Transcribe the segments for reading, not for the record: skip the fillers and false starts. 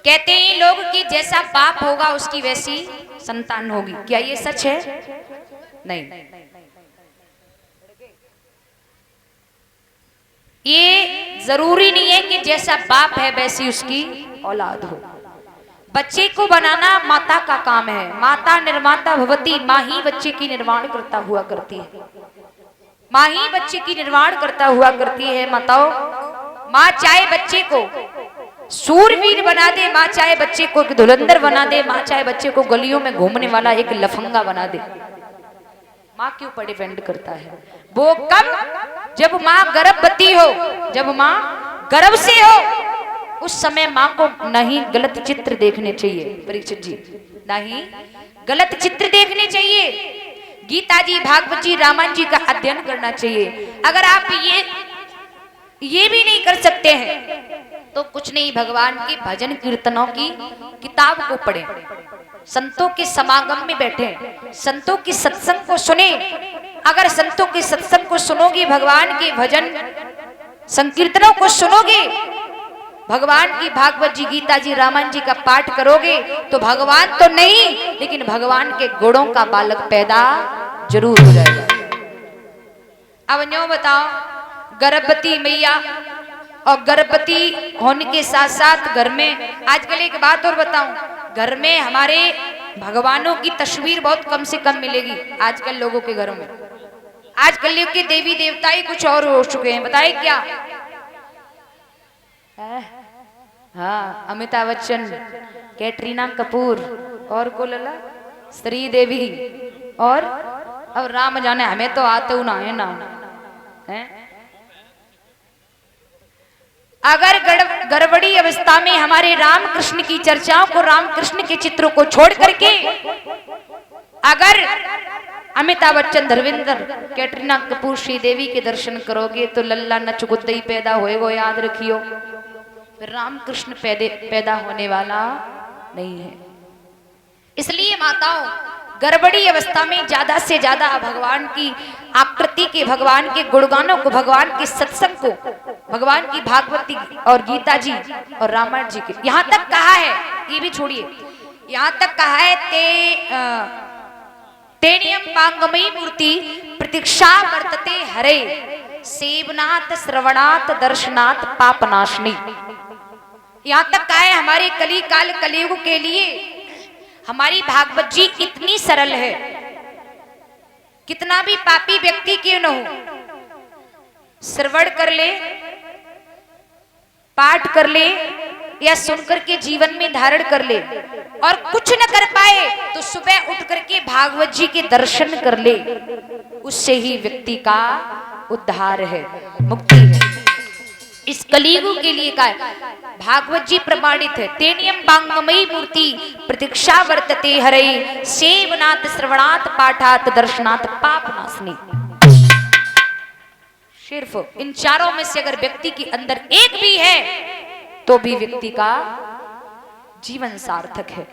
कहते हैं लोग कि जैसा बाप होगा उसकी वैसी संतान होगी। क्या ये सच है? नहीं, ये जरूरी नहीं है कि जैसा बाप है वैसी उसकी औलाद हो। बच्चे को बनाना माता का काम है। माता निर्माता भवती, माँ ही बच्चे की निर्माण करता हुआ करती है। माँ ही बच्चे की निर्माण करता हुआ करती है। माताओं, माँ चाहे बच्चे को सूरवीर बना दे, माँ चाहे बच्चे को धुरंधर बना दे, माँ चाहे बच्चे को गलियों में घूमने वाला एक लफंगा बना दे, माँ के ऊपर डिपेंड करता है। वो कब? जब माँ गर्भवती हो, जब माँ गर्भ से हो, उस समय माँ को नहीं गलत चित्र देखने चाहिए। परीक्षित जी, नहीं गलत चित्र देखने चाहिए। गीता जी, भागवत जी, रामायण जी का अध्ययन करना चाहिए। अगर आप ये भी नहीं कर सकते हैं तो कुछ नहीं, भगवान के भजन कीर्तनों की किताब को पढ़ें, संतों के समागम में बैठे, संतों के सत्संग को सुने। अगर संतों के सत्संग को सुनोगे, भगवान के भजन संकीर्तनों को सुनोगे, भगवान की भागवत जी, गीता जी, रामायण जी का पाठ करोगे, तो भगवान तो नहीं लेकिन भगवान के गुणों का बालक पैदा जरूर हो जाएगा। अब न्यों बताओ, गर्भवती मैया और गर्भवती होने के साथ साथ घर में, आजकल एक बात और बताऊं, घर में हमारे भगवानों की तस्वीर बहुत कम से कम मिलेगी आजकल लोगों के घरों में। आजकल के देवी देवता ही कुछ और हो चुके हैं। बताए क्या? हाँ, अमिताभ बच्चन, कैटरीना कपूर और को लला श्री देवी, और अब राम जाने, हमें तो आते ना है ना है। अगर गड़बड़ी अवस्था में हमारे राम कृष्ण की चर्चाओं को, राम कृष्ण के चित्रों को छोड़ करके अगर अमिताभ बच्चन, धर्मेंद्र, कैटरीना कपूर, श्रीदेवी के दर्शन करोगे तो लल्ला नच गुद्दई पैदा होएगो, याद रखियो। राम कृष्ण पैदा होने वाला नहीं है। इसलिए माताओं, गड़बड़ी अवस्था में ज्यादा से ज्यादा भगवान की आकृति के, भगवान के गुणगानों को, भगवान के सत्संग को, भगवान की भागवती और गीता जी और रामायण जी के, यहां तक कहा है, ये भी छोड़िए, यहां तक कहा है तेनियम पांगमयी मूर्ति प्रतीक्षा वर्तते हरे, सेवनाथ श्रवणात् दर्शनात् पापनाशनी। यहां तक कहा है हमारे कली काल कलियुग के लिए हमारी भागवत जी इतनी सरल है, कितना भी पापी व्यक्ति क्यों न हो, श्रवण कर ले, पाठ कर ले या सुनकर के जीवन में धारण कर ले, और कुछ न कर पाए तो सुबह उठ करके भागवत जी के दर्शन कर ले, उससे ही व्यक्ति का उद्धार है, मुक्ति है। इस कलियुग के लिए का भागवत जी प्रमाणित है। तेनियम पांगमयी मूर्ति प्रतीक्षा वर्तते हरे, सेवनात् श्रवणात् पाठात् दर्शनात् पापनाशनी। सिर्फ इन चारों में से अगर व्यक्ति के अंदर एक भी है तो भी व्यक्ति का जीवन सार्थक है।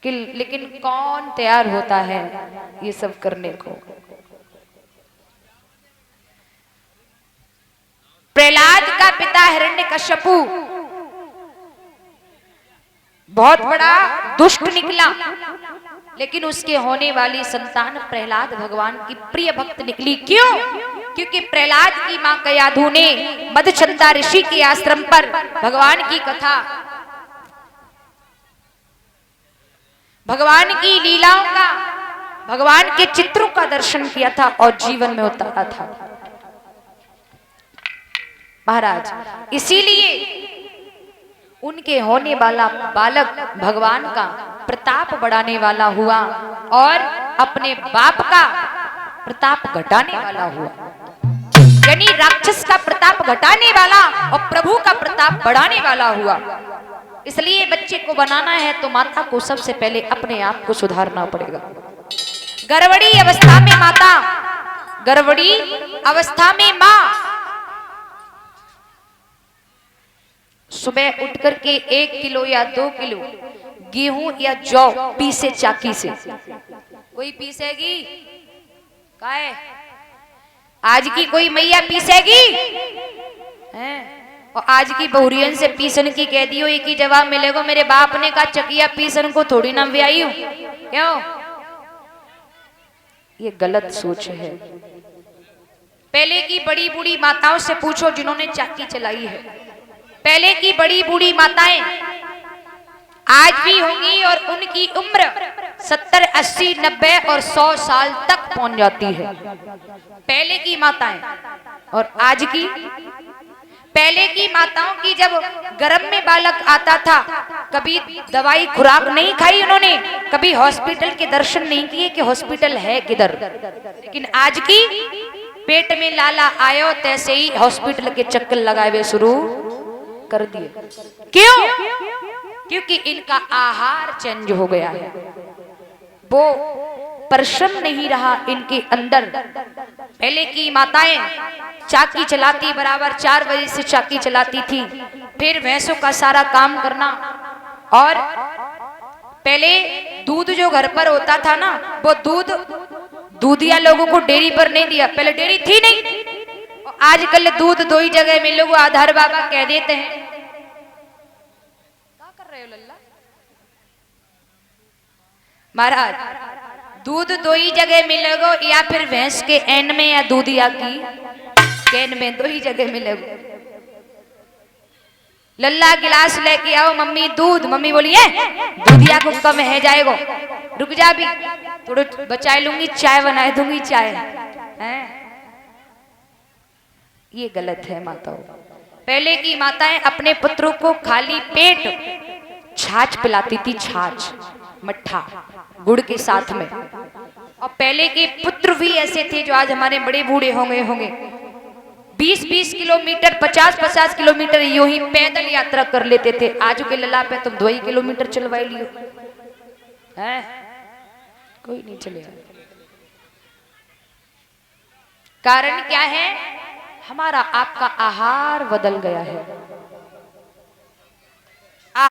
लेकिन कौन तैयार होता है ये सब करने को? प्रहलाद का पिता हिरण्यकश्यपु बहुत बड़ा दुष्ट निकला, लेकिन उसके होने वाली संतान प्रहलाद भगवान की प्रिय भक्त निकली। क्यों? क्योंकि प्रहलाद की मां कयाधु ने मधुचंदा ऋषि के आश्रम पर भगवान की कथा, भगवान की लीलाओं का, भगवान के चित्रों का दर्शन किया था और जीवन में उतारा था महाराज। इसीलिए उनके होने वाला बालक भगवान का प्रताप बढ़ाने वाला हुआ और अपने बाप का प्रताप घटाने वाला हुआ। यानी राक्षस का प्रताप घटाने वाला और प्रभु का प्रताप बढ़ाने वाला हुआ। इसलिए बच्चे को बनाना है तो माता को सबसे पहले अपने आप को सुधारना पड़ेगा। गर्भवती अवस्था में माता, गर्भवती अवस्था में माँ सुबह उठ करके 1 किलो या 2 किलो गेहूं या जौ पीसे चाकी से। कोई पीसेगी? काहे? आज की कोई मैया पीसेगी? हैं। और आज की बहुरियन से पीसन की कह दियो एक ही जवाब मिलेगा, मेरे बाप ने कहा चकिया पीसन को थोड़ी ना ब्याई हूं। क्यों? ये गलत सोच है। पहले की बड़ी बूढ़ी माताओं से पूछो जिन्होंने चाकी चलाई है। पहले की बड़ी बूढ़ी माताएं आज भी होंगी और उनकी उम्र 70, 80, 90 और 100 साल तक पहुंच जाती है। पहले की माताएं और आज की। पहले की माताओं की जब गर्भ में बालक आता था, कभी दवाई खुराक नहीं खाई उन्होंने, कभी हॉस्पिटल के दर्शन नहीं किए कि हॉस्पिटल है किधर। लेकिन आज की पेट में लाला आयो तैसे ही हॉस्पिटल के चक्कर लगाए हुए शुरू कर दिए। क्यों? क्योंकि इनका आहार चेंज हो गया है, वो परिश्रम नहीं रहा इनके अंदर। पहले की माताएं चाकी चलाती, बराबर 4 बजे से चाकी चलाती थी, फिर भैंसों का सारा काम करना। और पहले दूध जो घर पर होता था ना, वो दूध दूधिया लोगों को डेयरी पर नहीं दिया, पहले डेयरी थी नहीं। आजकल दूध दो ही जगह में लोग आधार बाबा कह देते हैं। क्या कर रहे हो लल्ला महाराज? दूध दो ही जगह मिलेगा, या फिर भैंस के एन में या दूधिया की कैन में, दो ही जगह मिलेगा। लल्ला गिलास लेके आओ मम्मी दूध, मम्मी बोलिए दूधिया को कम है जाएगा, रुक जा भी थोड़ा बचा लूंगी, चाय बना दूंगी चाय है। ये गलत है माताओं। पहले की माताएं अपने पुत्रों को खाली पेट छाछ पिलाती थी, छाछ मट्ठा गुड़ के साथ में। और पहले के पुत्र भी ऐसे थे जो आज हमारे बड़े बूढ़े होंगे 20-20 किलोमीटर 50-50 किलोमीटर यूं ही पैदल यात्रा कर लेते थे। आज के लला पे तुम 2 ही किलोमीटर चलवाई लियो है, कोई नहीं चलेगा। कारण क्या है? हमारा आपका आहार बदल गया है।